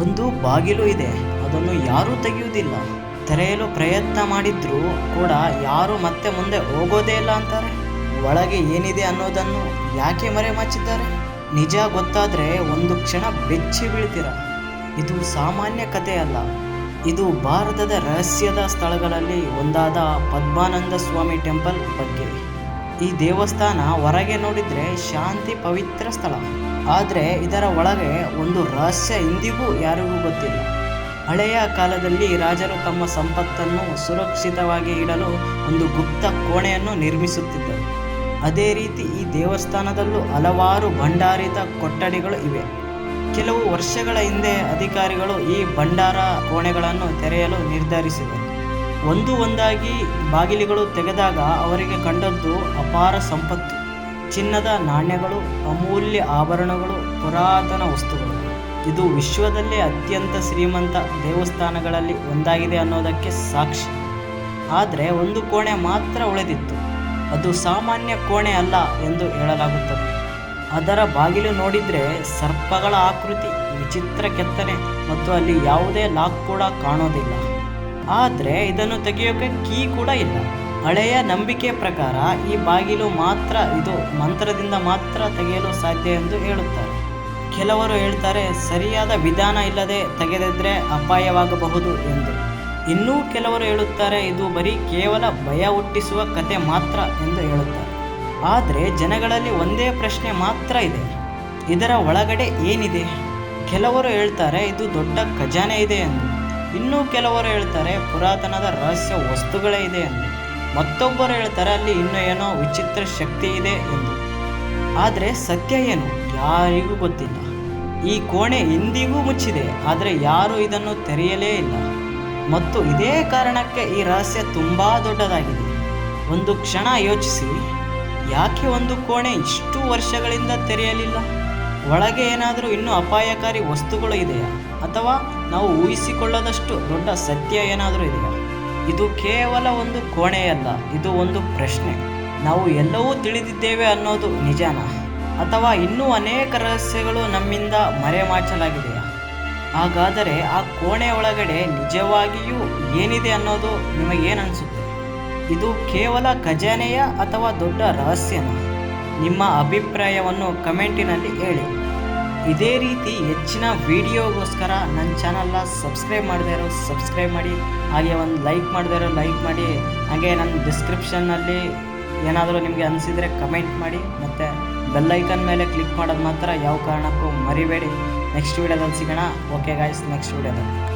ಒಂದು ಬಾಗಿಲು ಇದೆ, ಅದನ್ನು ಯಾರೂ ತೆಗೆಯುವುದಿಲ್ಲ. ತೆರೆಯಲು ಪ್ರಯತ್ನ ಮಾಡಿದ್ರೂ ಕೂಡ ಯಾರು ಮತ್ತೆ ಮುಂದೆ ಹೋಗೋದೇ ಇಲ್ಲ ಅಂತಾರೆ. ಒಳಗೆ ಏನಿದೆ ಅನ್ನೋದನ್ನು ಯಾಕೆ ಮರೆಮಾಚಿದ್ದಾರೆ? ನಿಜ ಗೊತ್ತಾದ್ರೆ ಒಂದು ಕ್ಷಣ ಬೆಚ್ಚಿ ಬೀಳ್ತೀರ. ಇದು ಸಾಮಾನ್ಯ ಕಥೆ ಅಲ್ಲ. ಇದು ಭಾರತದ ರಹಸ್ಯದ ಸ್ಥಳಗಳಲ್ಲಿ ಒಂದಾದ ಪದ್ಮಾನಂದ ಸ್ವಾಮಿ ಟೆಂಪಲ್ ಬಗ್ಗೆ. ಈ ದೇವಸ್ಥಾನ ಹೊರಗೆ ನೋಡಿದ್ರೆ ಶಾಂತಿ ಪವಿತ್ರ ಸ್ಥಳ, ಆದರೆ ಇದರ ಒಳಗೆ ಒಂದು ರಹಸ್ಯ ಇಂದಿಗೂ ಯಾರಿಗೂ ಗೊತ್ತಿಲ್ಲ. ಹಳೆಯ ಕಾಲದಲ್ಲಿ ರಾಜರು ತಮ್ಮ ಸಂಪತ್ತನ್ನು ಸುರಕ್ಷಿತವಾಗಿ ಇಡಲು ಒಂದು ಗುಪ್ತ ಕೋಣೆಯನ್ನು ನಿರ್ಮಿಸುತ್ತಿದ್ದರು. ಅದೇ ರೀತಿ ಈ ದೇವಸ್ಥಾನದಲ್ಲೂ ಹಲವಾರು ಭಂಡಾರಿತ ಕೊಠಡಿಗಳು ಇವೆ. ಕೆಲವು ವರ್ಷಗಳ ಹಿಂದೆ ಅಧಿಕಾರಿಗಳು ಈ ಭಂಡಾರ ಕೋಣೆಗಳನ್ನು ತೆರೆಯಲು ನಿರ್ಧರಿಸಿದರು. ಒಂದಾಗಿ ಬಾಗಿಲುಗಳು ತೆಗೆದಾಗ ಅವರಿಗೆ ಕಂಡದ್ದು ಅಪಾರ ಸಂಪತ್ತು. ಚಿನ್ನದ ನಾಣ್ಯಗಳು, ಅಮೂಲ್ಯ ಆಭರಣಗಳು, ಪುರಾತನ ವಸ್ತುಗಳು. ಇದು ವಿಶ್ವದಲ್ಲೇ ಅತ್ಯಂತ ಶ್ರೀಮಂತ ದೇವಸ್ಥಾನಗಳಲ್ಲಿ ಒಂದಾಗಿದೆ ಅನ್ನೋದಕ್ಕೆ ಸಾಕ್ಷಿ. ಆದರೆ ಒಂದು ಕೋಣೆ ಮಾತ್ರ ಉಳಿದಿತ್ತು. ಅದು ಸಾಮಾನ್ಯ ಕೋಣೆ ಅಲ್ಲ ಎಂದು ಹೇಳಲಾಗುತ್ತದೆ. ಅದರ ಬಾಗಿಲು ನೋಡಿದರೆ ಸರ್ಪಗಳ ಆಕೃತಿ, ವಿಚಿತ್ರ ಕೆತ್ತನೆ ಮತ್ತು ಅಲ್ಲಿ ಯಾವುದೇ ಲಾಕ್ ಕೂಡ ಕಾಣೋದಿಲ್ಲ. ಆದರೆ ಇದನ್ನು ತೆಗೆಯೋಕೆ ಕೀ ಕೂಡ ಇಲ್ಲ. ಹಳೆಯ ನಂಬಿಕೆ ಪ್ರಕಾರ ಈ ಬಾಗಿಲು ಮಾತ್ರ ಇದು ಮಂತ್ರದಿಂದ ಮಾತ್ರ ತೆಗೆಯಲು ಸಾಧ್ಯ ಎಂದು ಹೇಳುತ್ತಾರೆ. ಕೆಲವರು ಹೇಳ್ತಾರೆ ಸರಿಯಾದ ವಿಧಾನ ಇಲ್ಲದೆ ತೆಗೆದಿದ್ರೆ ಅಪಾಯವಾಗಬಹುದು ಎಂದು. ಇನ್ನೂ ಕೆಲವರು ಹೇಳುತ್ತಾರೆ ಇದು ಬರೀ ಕೇವಲ ಭಯ ಹುಟ್ಟಿಸುವ ಕತೆ ಮಾತ್ರ ಎಂದು ಹೇಳುತ್ತಾರೆ. ಆದರೆ ಜನಗಳಲ್ಲಿ ಒಂದೇ ಪ್ರಶ್ನೆ ಮಾತ್ರ ಇದೆ, ಇದರ ಒಳಗಡೆ ಏನಿದೆ? ಕೆಲವರು ಹೇಳ್ತಾರೆ ಇದು ದೊಡ್ಡ ಖಜಾನೆ ಇದೆ ಎಂದು. ಇನ್ನೂ ಕೆಲವರು ಹೇಳ್ತಾರೆ ಪುರಾತನದ ರಹಸ್ಯ ವಸ್ತುಗಳೇ ಇದೆ ಎಂದು. ಮತ್ತೊಬ್ಬರು ಹೇಳ್ತಾರೆ ಅಲ್ಲಿ ಇನ್ನೂ ಏನೋ ವಿಚಿತ್ರ ಶಕ್ತಿ ಇದೆ ಎಂದು. ಆದರೆ ಸತ್ಯ ಏನು ಯಾರಿಗೂ ಗೊತ್ತಿಲ್ಲ. ಈ ಕೋಣೆ ಇಂದಿಗೂ ಮುಚ್ಚಿದೆ, ಆದರೆ ಯಾರೂ ಇದನ್ನು ತೆರೆಯಲೇ ಇಲ್ಲ. ಮತ್ತು ಇದೇ ಕಾರಣಕ್ಕೆ ಈ ರಹಸ್ಯ ತುಂಬ ದೊಡ್ಡದಾಗಿದೆ. ಒಂದು ಕ್ಷಣ ಯೋಚಿಸಿ, ಯಾಕೆ ಒಂದು ಕೋಣೆ ಇಷ್ಟು ವರ್ಷಗಳಿಂದ ತೆರೆಯಲಿಲ್ಲ? ಒಳಗೆ ಏನಾದರೂ ಇನ್ನೂ ಅಪಾಯಕಾರಿ ವಸ್ತುಗಳು ಇದೆಯಾ? ಅಥವಾ ನಾವು ಊಹಿಸಿಕೊಳ್ಳದಷ್ಟು ದೊಡ್ಡ ಸತ್ಯ ಏನಾದರೂ ಇದೆಯಾ? ಇದು ಕೇವಲ ಒಂದು ಕೋಣೆಯಲ್ಲ, ಇದು ಒಂದು ಪ್ರಶ್ನೆ. ನಾವು ಎಲ್ಲವೂ ತಿಳಿದಿದ್ದೇವೆ ಅನ್ನೋದು ನಿಜಾನಾ? ಅಥವಾ ಇನ್ನೂ ಅನೇಕ ರಹಸ್ಯಗಳು ನಮ್ಮಿಂದ ಮರೆಮಾಚಲಾಗಿದೆಯಾ? ಹಾಗಾದರೆ ಆ ಕೋಣೆ ಒಳಗಡೆ ನಿಜವಾಗಿಯೂ ಏನಿದೆ ಅನ್ನೋದು ನಿಮಗೇನನ್ಸುತ್ತೆ? ಇದು ಕೇವಲ ಖಜಾನೆಯ ಅಥವಾ ದೊಡ್ಡ ರಹಸ್ಯನ? ನಿಮ್ಮ ಅಭಿಪ್ರಾಯವನ್ನು ಕಮೆಂಟಿನಲ್ಲಿ ಹೇಳಿ. ಇದೇ ರೀತಿ ಹೆಚ್ಚಿನ ವಿಡಿಯೋಗೋಸ್ಕರ ನನ್ನ ಚಾನಲ್ನ ಸಬ್ಸ್ಕ್ರೈಬ್ ಮಾಡದೇ ಇರೋ ಸಬ್ಸ್ಕ್ರೈಬ್ ಮಾಡಿ, ಹಾಗೆ ಒಂದು ಲೈಕ್ ಮಾಡದೇ ಇರೋ ಲೈಕ್ ಮಾಡಿ. ಹಾಗೆ ನನ್ನ ಡಿಸ್ಕ್ರಿಪ್ಷನ್ನಲ್ಲಿ ಏನಾದರೂ ನಿಮಗೆ ಅನಿಸಿದರೆ ಕಮೆಂಟ್ ಮಾಡಿ, ಮತ್ತು ಬೆಲ್ಲೈಕನ್ ಮೇಲೆ ಕ್ಲಿಕ್ ಮಾಡೋದು ಮಾತ್ರ ಯಾವ ಕಾರಣಕ್ಕೂ ಮರಿಬೇಡಿ. ನೆಕ್ಸ್ಟ್ ವೀಡಿಯೋದಲ್ಲಿ ಸಿಗೋಣ. ಓಕೆ ಗಾಯ್ಸ್, ನೆಕ್ಸ್ಟ್ ವೀಡಿಯೋದಲ್ಲಿ.